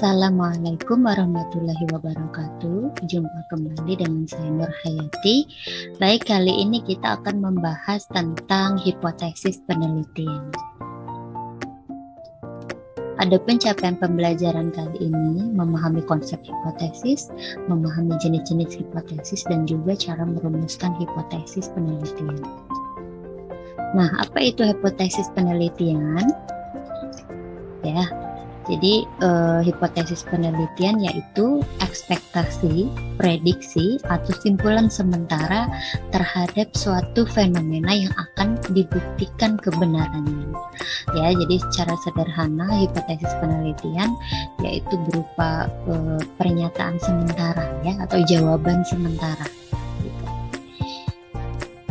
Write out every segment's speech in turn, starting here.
Assalamualaikum warahmatullahi wabarakatuh. Jumpa kembali dengan saya Nur Hayati. Baik, kali ini kita akan membahas tentang hipotesis penelitian. Adapun capaian pembelajaran kali ini memahami konsep hipotesis, memahami jenis-jenis hipotesis, dan juga cara merumuskan hipotesis penelitian. Nah, apa itu hipotesis penelitian? Ya, jadi hipotesis penelitian yaitu ekspektasi, prediksi, atau simpulan sementara terhadap suatu fenomena yang akan dibuktikan kebenarannya. Ya, jadi secara sederhana hipotesis penelitian yaitu berupa pernyataan sementara ya atau jawaban sementara. Gitu.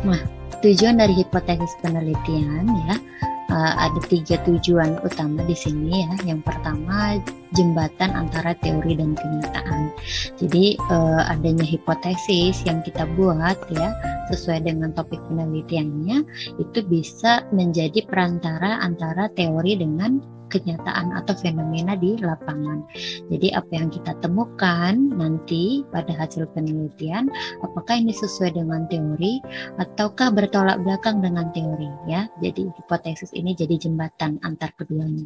Nah, tujuan dari hipotesis penelitian ya. Ada 3 tujuan utama di sini ya. Yang pertama, jembatan antara teori dan kenyataan. Jadi adanya hipotesis yang kita buat ya sesuai dengan topik penelitiannya itu bisa menjadi perantara antara teori dengan kenyataan atau fenomena di lapangan. Jadi apa yang kita temukan nanti pada hasil penelitian, apakah ini sesuai dengan teori ataukah bertolak belakang dengan teori ya. Jadi hipotesis ini jadi jembatan antar keduanya.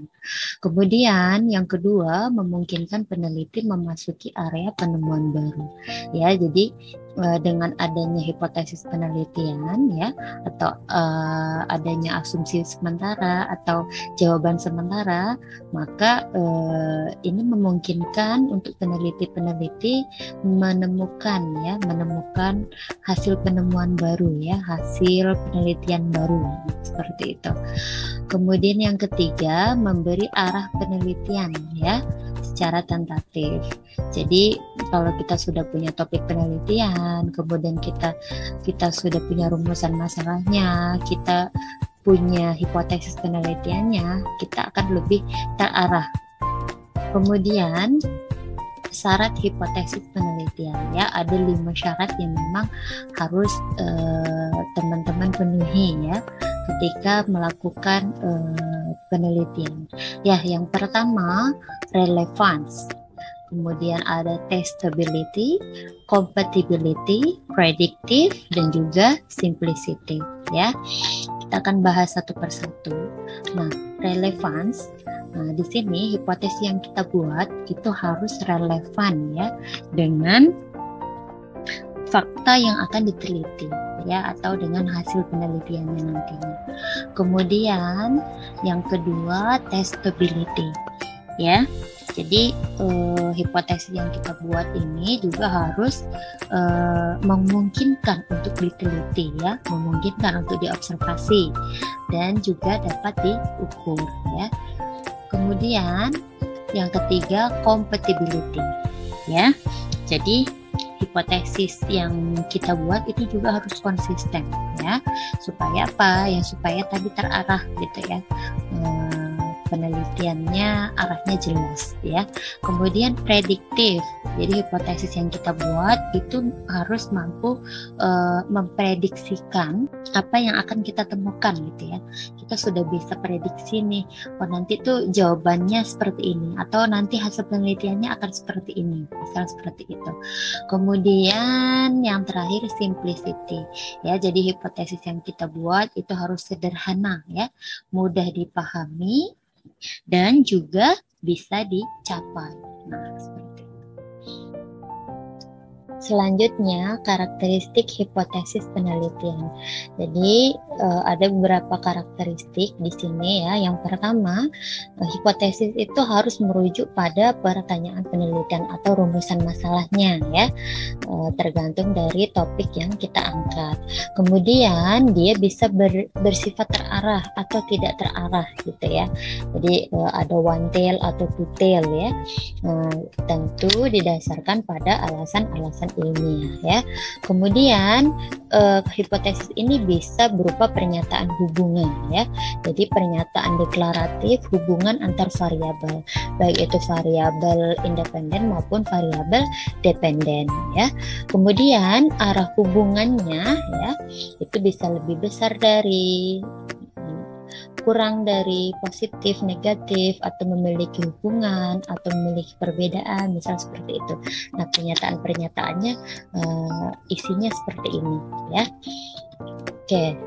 Kemudian yang kedua, memungkinkan peneliti memasuki area penemuan baru. Ya, jadi dengan adanya hipotesis penelitian ya atau adanya asumsi sementara atau jawaban sementara, maka ini memungkinkan untuk peneliti-peneliti menemukan hasil penemuan baru ya, hasil penelitian baru seperti itu. Kemudian yang ketiga, memberi arah penelitian ya secara tentatif. Jadi kalau kita sudah punya topik penelitian, kemudian kita sudah punya rumusan masalahnya, kita punya hipotesis penelitiannya, kita akan lebih terarah. Kemudian syarat hipotesis penelitian ya, ada 5 syarat yang memang harus teman-teman penuhi ya ketika melakukan penelitian. Ya, yang pertama relevance. Kemudian ada testability, compatibility, predictive, dan juga simplicity ya. Kita akan bahas satu persatu. Nah, relevance. Nah, di sini hipotesis yang kita buat itu harus relevan ya dengan fakta yang akan diteliti ya atau dengan hasil penelitiannya nantinya. Kemudian yang kedua testability ya. Jadi hipotesis yang kita buat ini juga harus memungkinkan untuk diteliti ya, memungkinkan untuk diobservasi dan juga dapat diukur ya. Kemudian yang ketiga compatibility ya. Jadi hipotesis yang kita buat itu juga harus konsisten ya. Supaya apa? Ya supaya tadi terarah gitu ya. Penelitiannya arahnya jelas ya. Kemudian prediktif. Jadi hipotesis yang kita buat itu harus mampu memprediksikan apa yang akan kita temukan gitu ya. Kita sudah bisa prediksi nih, oh nanti tuh jawabannya seperti ini atau nanti hasil penelitiannya akan seperti ini, misal seperti itu. Kemudian yang terakhir simplicity ya. Jadi hipotesis yang kita buat itu harus sederhana ya, mudah dipahami dan juga bisa dicapai. Nah, seperti itu. Selanjutnya, karakteristik hipotesis penelitian. Jadi ada beberapa karakteristik di sini ya. Yang pertama, hipotesis itu harus merujuk pada pertanyaan penelitian atau rumusan masalahnya ya, tergantung dari topik yang kita angkat. Kemudian dia bisa bersifat terarah atau tidak terarah gitu ya. Jadi ada one tail atau two tail ya. Tentu didasarkan pada alasan-alasan ilmiah ya. Kemudian hipotesis ini bisa berupa pernyataan hubungan ya. Jadi pernyataan deklaratif hubungan antar variabel, baik itu variabel independen maupun variabel dependen ya. Kemudian arah hubungannya ya itu bisa lebih besar dari kurang dari positif, negatif, atau memiliki hubungan, atau memiliki perbedaan, misal seperti itu. Nah, pernyataan-pernyataannya isinya seperti ini, ya. Oke,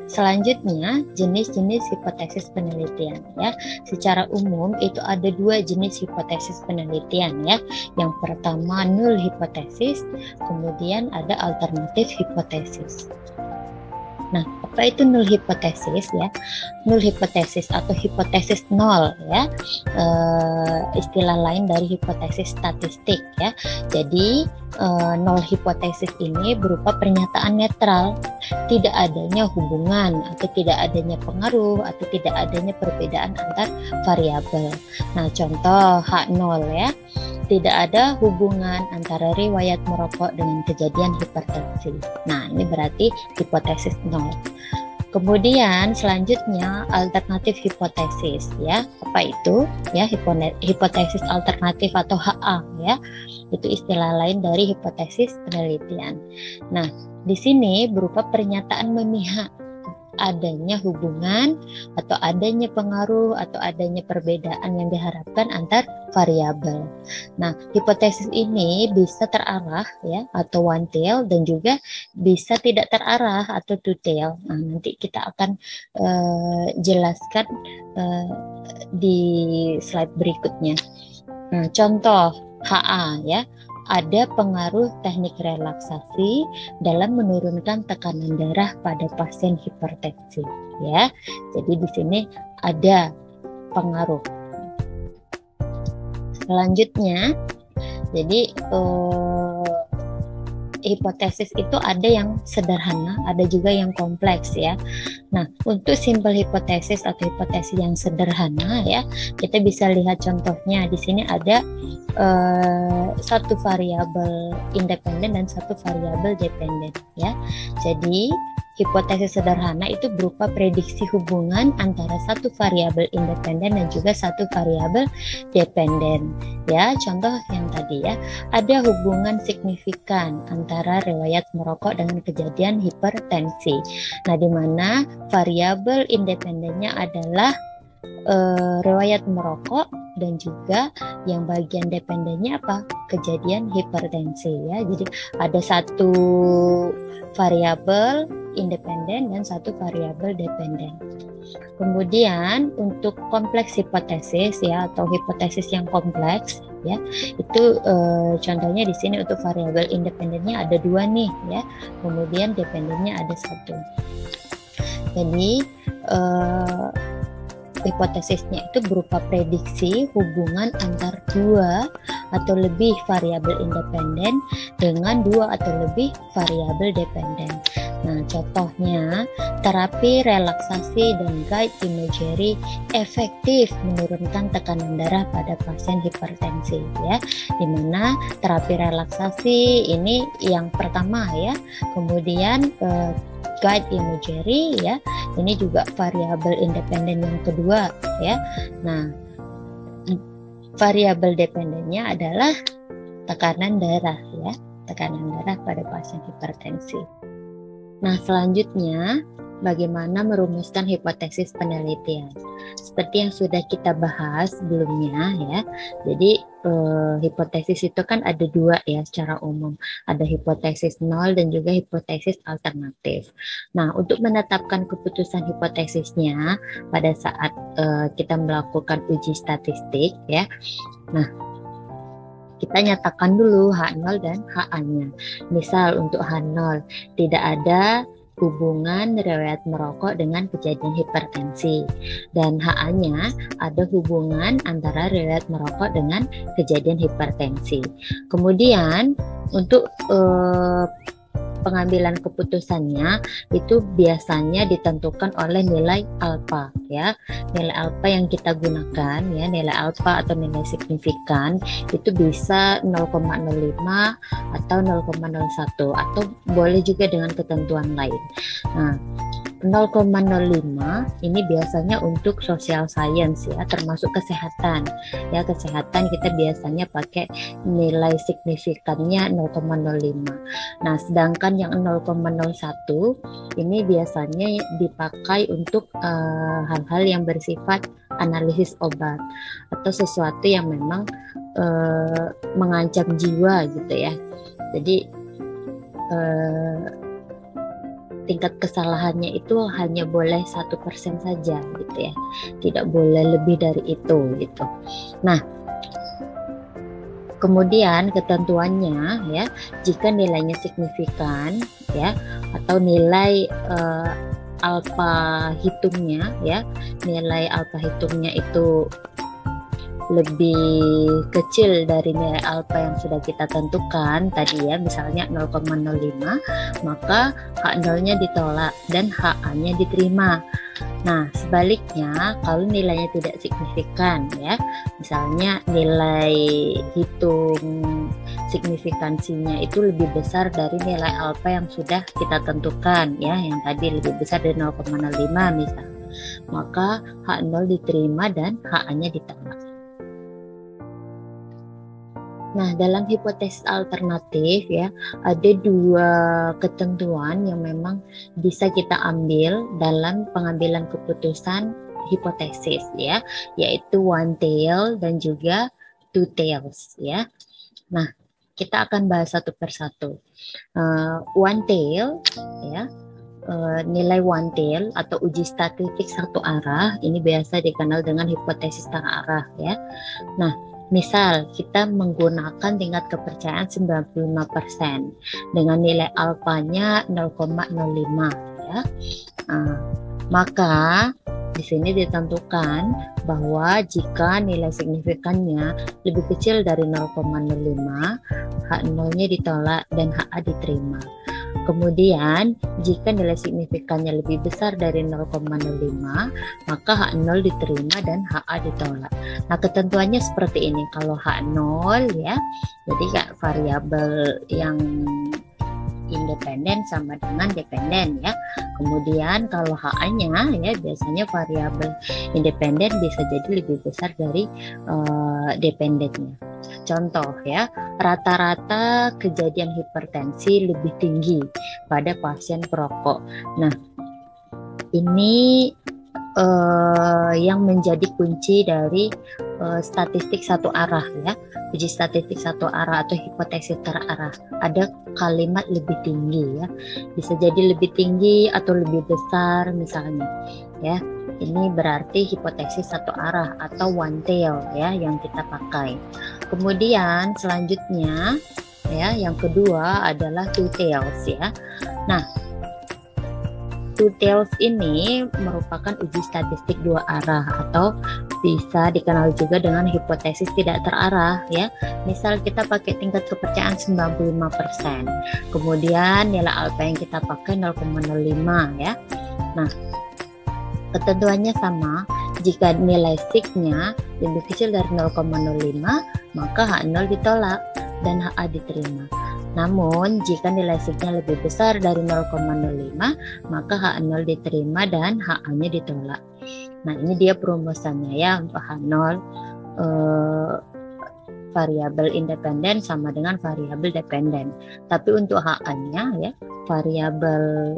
selanjutnya jenis-jenis hipotesis penelitian, ya. Secara umum itu ada dua jenis hipotesis penelitian, ya. Yang pertama null hipotesis, kemudian ada alternatif hipotesis. Nah, apa itu null hipotesis, ya? Null hipotesis atau hipotesis nol, ya, istilah lain dari hipotesis statistik, ya. Jadi nol hipotesis ini berupa pernyataan netral, tidak adanya hubungan atau tidak adanya pengaruh atau tidak adanya perbedaan antar variabel. Nah, contoh H0, ya. Tidak ada hubungan antara riwayat merokok dengan kejadian hipertensi. Nah, ini berarti hipotesis nol. Kemudian selanjutnya alternatif hipotesis, ya. Apa itu? Ya, hipotesis alternatif atau HA, ya. Itu istilah lain dari hipotesis penelitian. Nah, di sini berupa pernyataan memihak adanya hubungan atau adanya pengaruh atau adanya perbedaan yang diharapkan antar variabel. Nah, hipotesis ini bisa terarah, ya, atau one tail, dan juga bisa tidak terarah atau two tail. Nah, nanti kita akan jelaskan di slide berikutnya. Nah, contoh HA, ya. Ada pengaruh teknik relaksasi dalam menurunkan tekanan darah pada pasien hipertensi, ya. Jadi di sini ada pengaruh. Selanjutnya, jadi hipotesis itu ada yang sederhana, ada juga yang kompleks, ya. Nah, untuk simple hipotesis atau hipotesis yang sederhana, ya, kita bisa lihat contohnya. Di sini ada satu variabel independen dan satu variabel dependen, ya. Jadi hipotesis sederhana itu berupa prediksi hubungan antara satu variabel independen dan juga satu variabel dependen, ya. Contoh yang tadi, ya, ada hubungan signifikan antara riwayat merokok dengan kejadian hipertensi. Nah, di mana variabel independennya adalah riwayat merokok, dan juga yang bagian dependennya apa? Kejadian hipertensi, ya. Jadi ada satu variabel independen dan satu variabel dependen. Kemudian untuk kompleks hipotesis, ya, atau hipotesis yang kompleks, ya, itu contohnya di sini untuk variabel independennya ada dua nih, ya. Kemudian dependennya ada satu. Jadi hipotesisnya itu berupa prediksi hubungan antar dua atau lebih variabel independen dengan dua atau lebih variabel dependen. Nah, contohnya terapi relaksasi dan guide imagery efektif menurunkan tekanan darah pada pasien hipertensi, ya. Dimana terapi relaksasi ini yang pertama, ya. Kemudian guide imagery, ya, ini juga variabel independen yang kedua, ya. Nah, variabel dependennya adalah tekanan darah, ya, tekanan darah pada pasien hipertensi. Nah, selanjutnya bagaimana merumuskan hipotesis penelitian. Seperti yang sudah kita bahas sebelumnya, ya. Jadi hipotesis itu kan ada dua, ya, secara umum. Ada hipotesis nol dan juga hipotesis alternatif. Nah, untuk menetapkan keputusan hipotesisnya pada saat kita melakukan uji statistik, ya. Nah, kita nyatakan dulu H0 dan HA-nya. Misal untuk H0 tidak ada hubungan riwayat merokok dengan kejadian hipertensi, dan HA-nya ada hubungan antara riwayat merokok dengan kejadian hipertensi. Kemudian untuk pengambilan keputusannya itu biasanya ditentukan oleh nilai alfa, ya. Nilai alfa yang kita gunakan, ya, nilai alfa atau nilai signifikan itu bisa 0,05 atau 0,01 atau boleh juga dengan ketentuan lain. Nah, 0,05 ini biasanya untuk social science ya, termasuk kesehatan. Ya, kesehatan kita biasanya pakai nilai signifikannya 0,05. Nah, sedangkan yang 0,01 ini biasanya dipakai untuk hal-hal yang bersifat analisis obat atau sesuatu yang memang mengancam jiwa gitu ya. Jadi tingkat kesalahannya itu hanya boleh 1% saja gitu ya, tidak boleh lebih dari itu gitu. Nah, kemudian ketentuannya ya, jika nilainya signifikan ya, atau nilai alfa hitungnya ya, nilai alfa hitungnya itu lebih kecil dari nilai alfa yang sudah kita tentukan tadi ya, misalnya 0,05, maka H0-nya ditolak dan HA-nya diterima. Nah, sebaliknya kalau nilainya tidak signifikan ya, misalnya nilai hitung signifikansinya itu lebih besar dari nilai alfa yang sudah kita tentukan ya, yang tadi lebih besar dari 0,05 misalnya, maka H0 diterima dan HA-nya ditolak. Nah, dalam hipotesis alternatif ya, ada dua ketentuan yang memang bisa kita ambil dalam pengambilan keputusan hipotesis ya, yaitu one tail dan juga two tails ya. Nah, kita akan bahas satu persatu. One tail ya, nilai one tail atau uji statistik satu arah ini biasa dikenal dengan hipotesis setengah arah ya. Nah, misal kita menggunakan tingkat kepercayaan 95% dengan nilai alfanya 0,05 ya. Maka di sini ditentukan bahwa jika nilai signifikannya lebih kecil dari 0,05, H0-nya ditolak dan HA diterima. Kemudian, jika nilai signifikannya lebih besar dari 0,05, maka H0 diterima dan HA ditolak. Nah, ketentuannya seperti ini. Kalau H0 ya, jadi kayak variabel yang independen sama dengan dependen ya. Kemudian kalau HA-nya ya, biasanya variabel independen bisa jadi lebih besar dari dependennya. Contoh ya, rata-rata kejadian hipertensi lebih tinggi pada pasien perokok. Nah, ini yang menjadi kunci dari statistik satu arah ya, uji statistik satu arah atau hipotesis terarah. Ada kalimat lebih tinggi ya, bisa jadi lebih tinggi atau lebih besar misalnya ya. Ini berarti hipotesis satu arah atau one tail ya yang kita pakai. Kemudian selanjutnya ya, yang kedua adalah two tails ya. Nah, two tails ini merupakan uji statistik dua arah atau bisa dikenal juga dengan hipotesis tidak terarah ya. Misal kita pakai tingkat kepercayaan 95%. Kemudian nilai alfa yang kita pakai 0,05 ya. Nah, ketentuannya sama. Jika nilai sig-nya lebih kecil dari 0,05, maka H0 ditolak dan HA diterima. Namun, jika nilai sig-nya lebih besar dari 0,05, maka H0 diterima dan HA-nya ditolak. Nah, ini dia perumusannya ya, untuk H0 variabel independen sama dengan variabel dependen. Tapi untuk HA-nya ya, variabel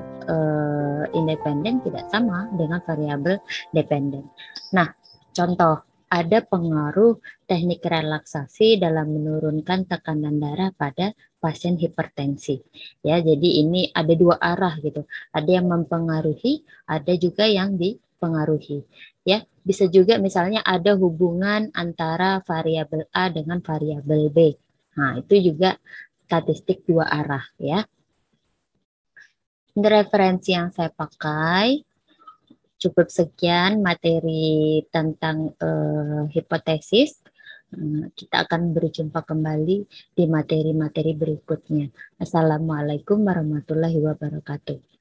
independen tidak sama dengan variabel dependen. Nah, contoh, ada pengaruh teknik relaksasi dalam menurunkan tekanan darah pada pasien hipertensi. Ya, jadi ini ada dua arah gitu. Ada yang mempengaruhi, ada juga yang dipengaruhi. Ya, bisa juga misalnya ada hubungan antara variabel A dengan variabel B. Nah, itu juga statistik dua arah ya. Ini referensi yang saya pakai. Cukup sekian materi tentang hipotesis. Kita akan berjumpa kembali di materi-materi berikutnya. Assalamualaikum warahmatullahi wabarakatuh.